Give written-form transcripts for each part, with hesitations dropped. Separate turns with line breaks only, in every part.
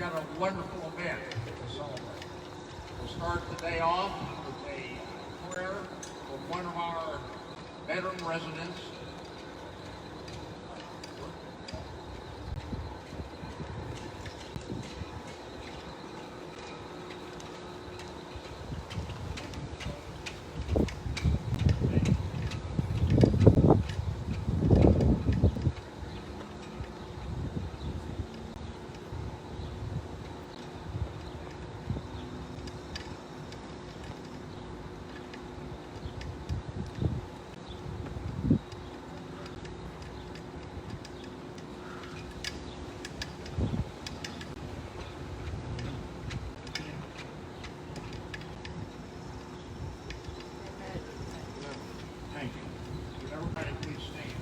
got a wonderful event to celebrate. We'll start the day off with a prayer for one of our veteran residents. Thank you. Would everybody please stand?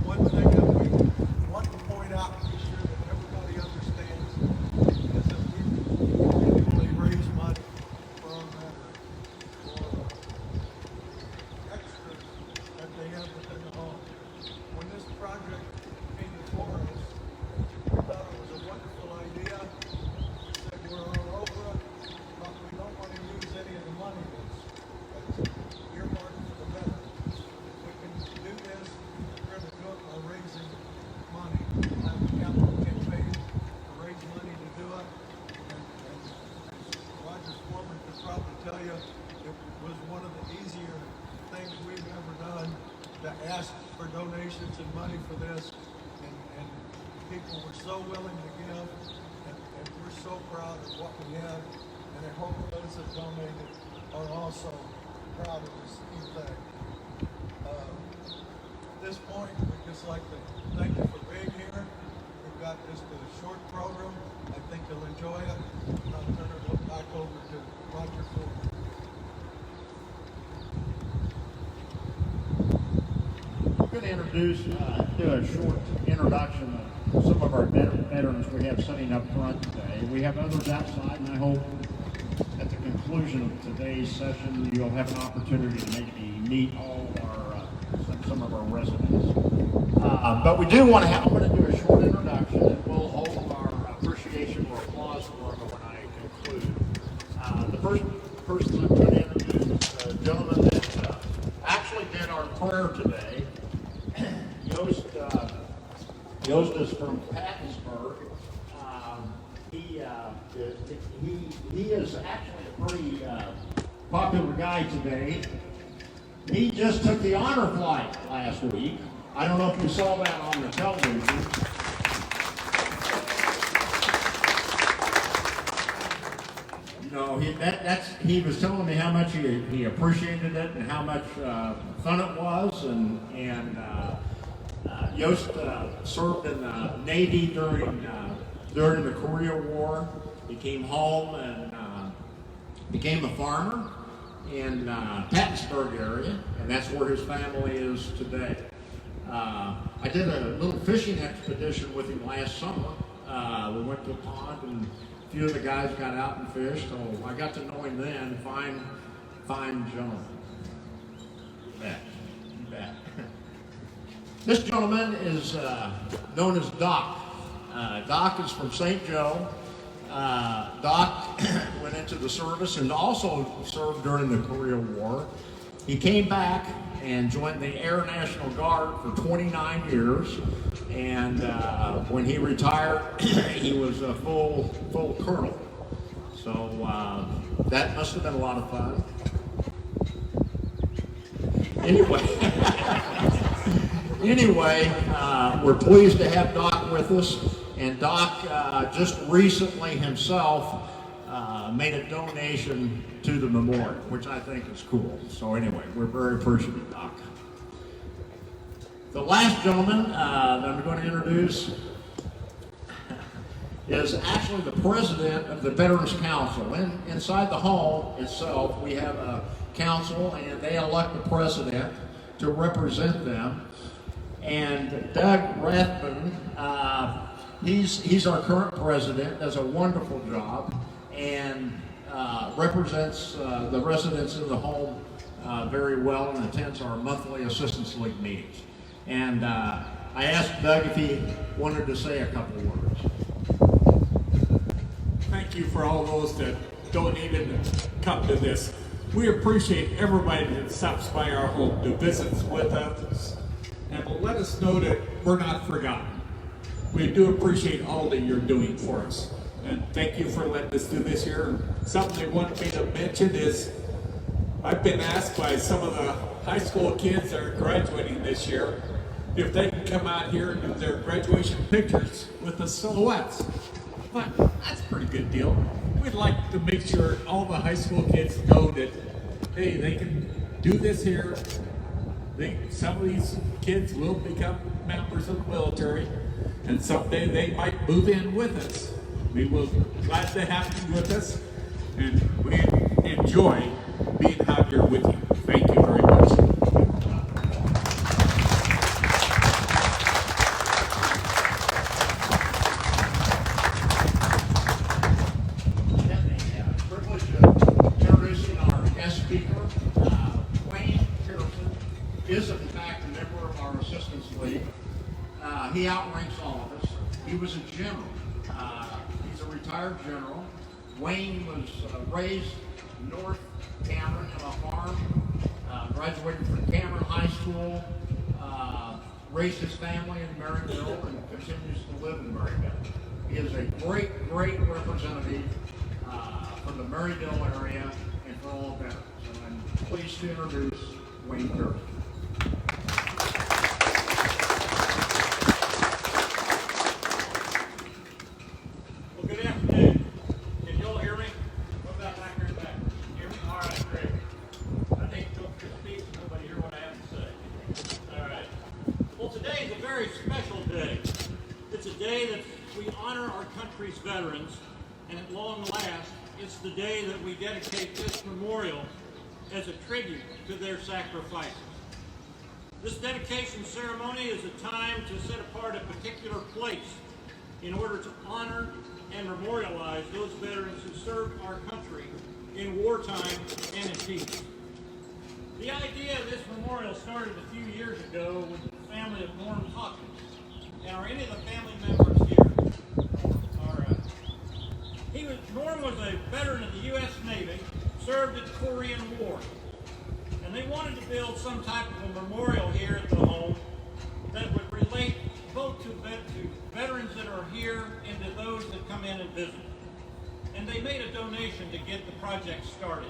One thing that we want to point out to be sure that everybody understands is that we continually raise money for our veterans, for extras that they have within the home. When this project came before us, we thought it was a wonderful idea. We said we're all over it, but we don't want to use any of the money that's earmarked for the veterans. If we can do this, we're going to do it by raising money. We'll have a capital campaign to raise money to do it. And Roger Foreman could probably tell you it was one of the easier things we've ever done to ask for donations and money for this. And people were so willing to give, and we're so proud of what we have. And I hope those that donated are also proud of this thing. At this point, we'd just like to thank you for being here. We've got just a short program. I think you'll enjoy it. And I'll turn it back over to Roger Foreman.
I'm going to introduce, do a short introduction of some of our veterans we have sitting up front today. We have others outside, and I hope at the conclusion of today's session, you'll have an opportunity to maybe meet all of our, some of our residents. But we do want to have, I'm going to do a short introduction, and we'll hold our appreciation or applause for them when I conclude. The first person I'm going to introduce is gentleman that actually did our prayer today. Yost is from Pattonsburg. He is actually a pretty popular guy today. He just took the honor flight last week. I don't know if you saw that on the television. You know, he was telling me how much he appreciated it and how much fun it was, and Yost served in the Navy during the Korea War. He came home and became a farmer in Pattonsburg area, and that's where his family is today. I did a little fishing expedition with him last summer. We went to a pond, and a few of the guys got out and fished, so I got to know him then. Fine gentleman. You bet. You bet. This gentleman is known as Doc. Doc is from St. Joe. Doc went into the service and also served during the Korea War. He came back and joined the Air National Guard for 29 years. And when he retired, he was a full colonel. So that must have been a lot of fun. Anyway, we're pleased to have Doc with us. And Doc just recently himself made a donation to the memorial, which I think is cool. So anyway, we're very appreciative, Doc. The last gentleman that I'm going to introduce is actually the president of the Veterans Council. Inside the hall itself, we have a council, and they elect the president to represent them. And Doug Rathbun, he's our current president, does a wonderful job, and represents the residents in the home very well and attends our monthly Assistance League meetings. And I asked Doug if he wanted to say a couple words.
Thank you for all those that donated and come to this. We appreciate everybody that stops by our home to visit with us and will let us know that we're not forgotten. We do appreciate all that you're doing for us. And thank you for letting us do this here. Something they wanted me to mention is I've been asked by some of the high school kids that are graduating this year if they can come out here and do their graduation pictures with the silhouettes. But that's a pretty good deal. We'd like to make sure all the high school kids know that, hey, they can do this here. Some of these kids will become members of the military, and someday they might move in with us. We will glad to have you with us, and we enjoy being out here with you. Thank you very much.
Is in fact a member of our Assistance League. He outranks all of us. He was a general. He's a retired general. Wayne was raised North Cameron on a farm, graduated from Cameron High School, raised his family in Maryville, and continues to live in Maryville. He is a great representative for the Maryville area and for all veterans. And I'm pleased to introduce Wayne Kirk.
Well, good afternoon. Can you all hear me? What about back here in the back? Hear me? All right, great. I think don't just speak so nobody hear what I have to say. All right. Well, today is a very special day. It's a day that we honor our country's veterans, and at long last, it's the day that we dedicate this memorial as a tribute to their sacrifices. This dedication ceremony is a time to set apart a particular place in order to honor and memorialize those veterans who served our country in wartime and in peace. The idea of this memorial started a few years ago with the family of Norm Hawkins. And are any of the family members here? All right. Norm was a veteran of the U.S. Navy, served in the Korean War. And they wanted to build some type of a memorial here at the home that would relate both to veterans that are here and to those that come in and visit. And they made a donation to get the project started.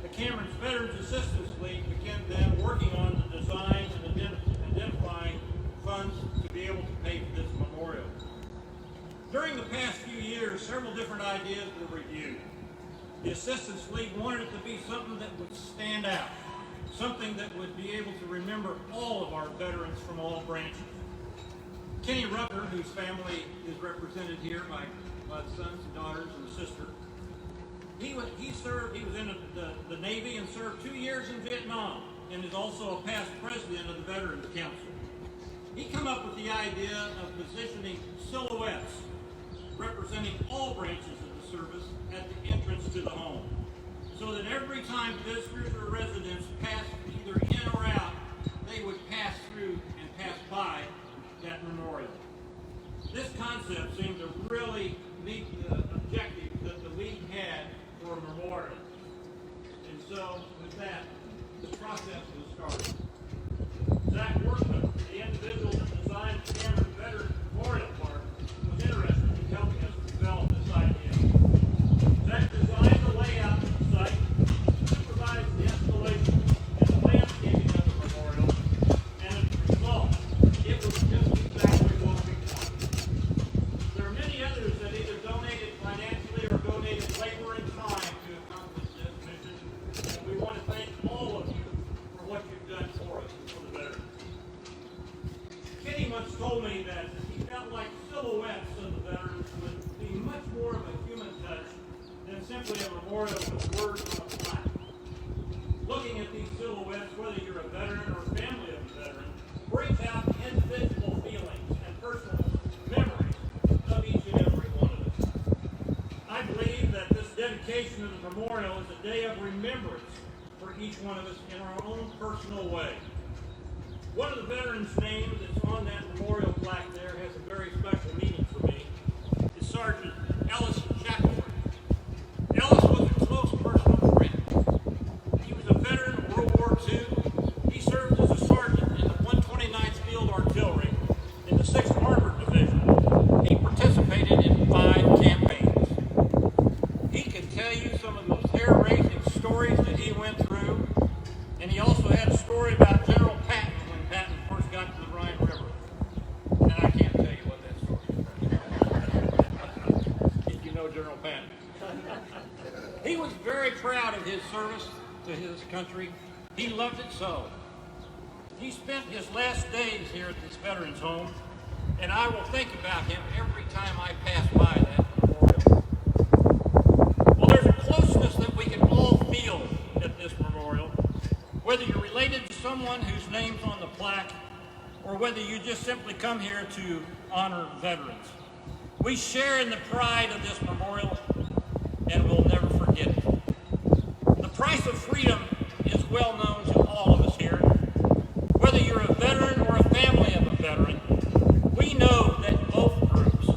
The Cameron's Veterans Assistance League began then working on the designs and identifying funds to be able to pay for this memorial. During the past few years, several different ideas were reviewed. The Assistance League wanted it to be something that would stand out, something that would be able to remember all of our veterans from all branches. Kenny Rucker, whose family is represented here by sons and daughters and a sister, he was in the Navy and served 2 years in Vietnam and is also a past president of the Veterans Council. He came up with the idea of positioning silhouettes representing all branches of the service at the entrance to the home, so that every time visitors or residents passed either in or out, they would pass through and pass by that memorial. This concept seemed to really meet the objective that the league had for a memorial. And so, with that, the process was started. Zach Workman, the individual that designed the Cameron Veterans Memorial Park, was interested in helping us develop this idea. Zach designed the layout of the site, supervised the installation and the landscaping of the memorial, and as a result, it was just exactly what we wanted. There are many others that either donated financially or donated labor and time to accomplish this mission, and we want to thank all of you for what you've done for us and for the veterans. Kenny once told me that he felt like silhouettes of the veterans would be much more of a human touch than simply a memorial with words on a plaque. Looking at these silhouettes, whether you're a veteran or family of a veteran, brings out individual feelings and personal memories of each and every one of us. I believe that this dedication of the memorial is a day of remembrance for each one of us in our own personal way. One of the veterans' names that's on that memorial plaque there has a very special meaning for me. It's Sergeant Ellis Shackelford. Ellis was a close personal friend. He was a veteran of World War II. He served as a sergeant in the 129th Field Artillery in the 6th Armored Division. He participated in 5 campaigns. He could tell you some of those hair-raising stories that he went through, and he also had a story about General Patton when Patton first got to the Rhine River. And I can't tell you what that story is. If you know General Patton. He was very proud of his service to his country. He loved it so. He spent his last days here at this veterans home, and I will think about him every time I pass by that memorial. Well, there's a closeness that we can all feel at this memorial, whether you're related to someone whose name's on the plaque, or whether you just simply come here to honor veterans. We share in the pride of this memorial, and we'll never forget it. The price of freedom is well known to all of us here. Whether you're a veteran or a family of a veteran, we know that both groups,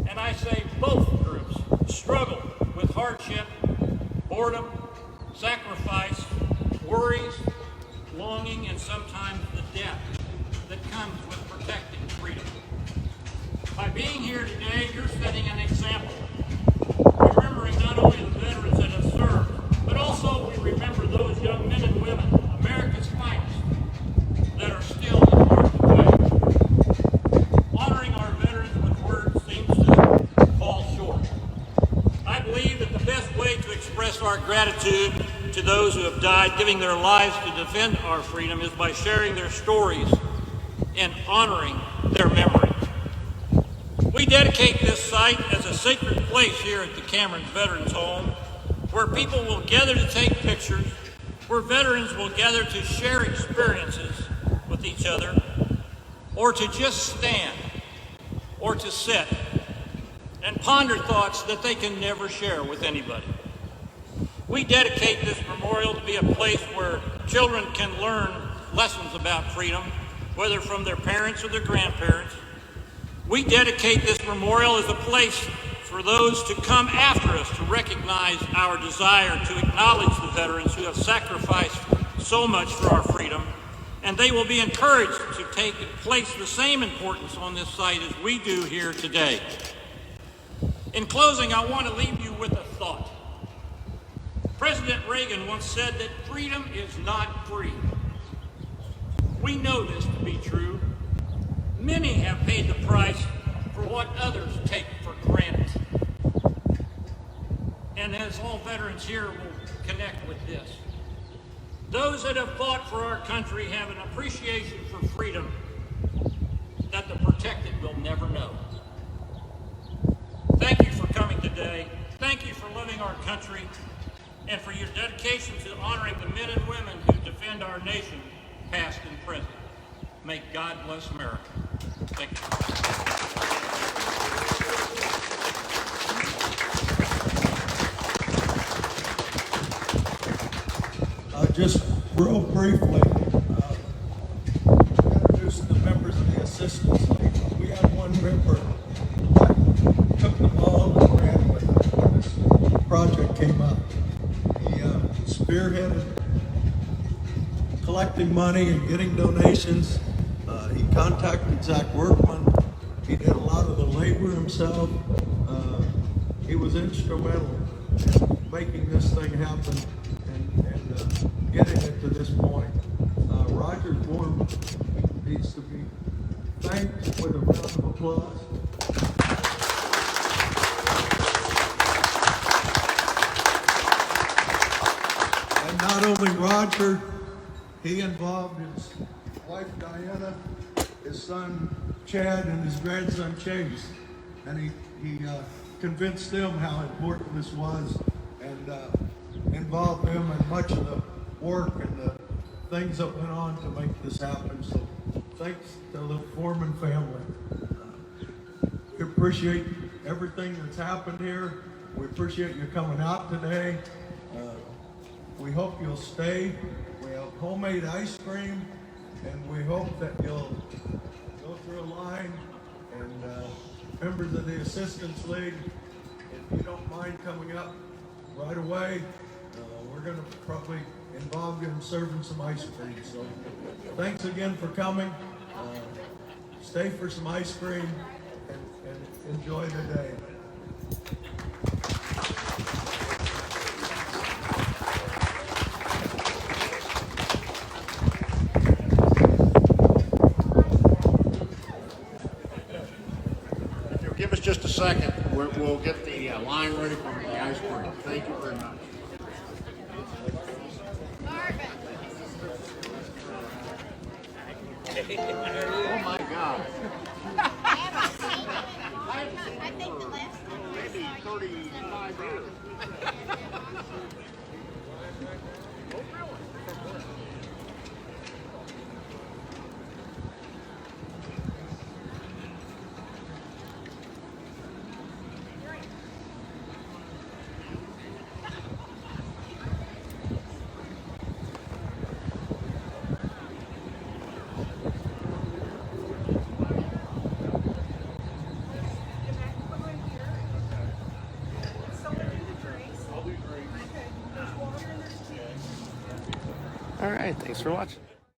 and I say both groups, struggle with hardship, boredom, sacrifice, worries, longing, and sometimes the death that comes with protecting freedom. By being here today, you're setting an example. Remembering not only the veterans that have served, but also we remember those young men and women, America's finest, that are still in harm's way. Honoring our veterans with words seems to fall short. I believe that the best way to express our gratitude to those who have died, giving their lives to defend our freedom, is by sharing their stories and honoring their memory. We dedicate this site as a sacred place here at the Cameron Veterans Home, where people will gather to take pictures, where veterans will gather to share experiences with each other, or to just stand, or to sit, and ponder thoughts that they can never share with anybody. We dedicate this memorial to be a place where children can learn lessons about freedom, whether from their parents or their grandparents. We dedicate this memorial as a place for those to come after us to recognize our desire to acknowledge the veterans who have sacrificed so much for our freedom, and they will be encouraged to place the same importance on this site as we do here today. In closing, I want to leave you with a thought. President Reagan once said that freedom is not free. We know this to be true. Many have paid the price for what others take for granted. And as all veterans here will connect with this, those that have fought for our country have an appreciation for freedom that the protected will never know. Thank you for coming today. Thank you for loving our country and for your dedication to honoring the men and women who defend our nation, past and present. May God bless America. Thank you.
Just real briefly, introduce the members of the Assistance League. We had one member that took the ball and ran with it when this project came up. He spearheaded collecting money and getting donations. He contacted Zach Workman. He did a lot of the labor himself. He was instrumental in making this thing happen and getting it to this point. Roger Gorman needs to be thanked with a round of applause. And not only Roger, he involved his wife Diana, his son Chad, and his grandson Chase. And he convinced them how important this was and involved them in much of the work and the things that went on to make this happen. So thanks to the Foreman family. We appreciate everything that's happened here. We appreciate you coming out today. We hope you'll stay. We have homemade ice cream, and we hope that you'll go through a line. And members of the Assistance League, if you don't mind coming up right away, we're going to probably involve you in serving some ice cream. So thanks again for coming. Stay for some ice cream and enjoy the day.
If you'll give us just a second, we'll get the line ready for the ice cream. Thank you very much. Oh my God.
I think the last time
Maybe 35 years.
All right, thanks for watching.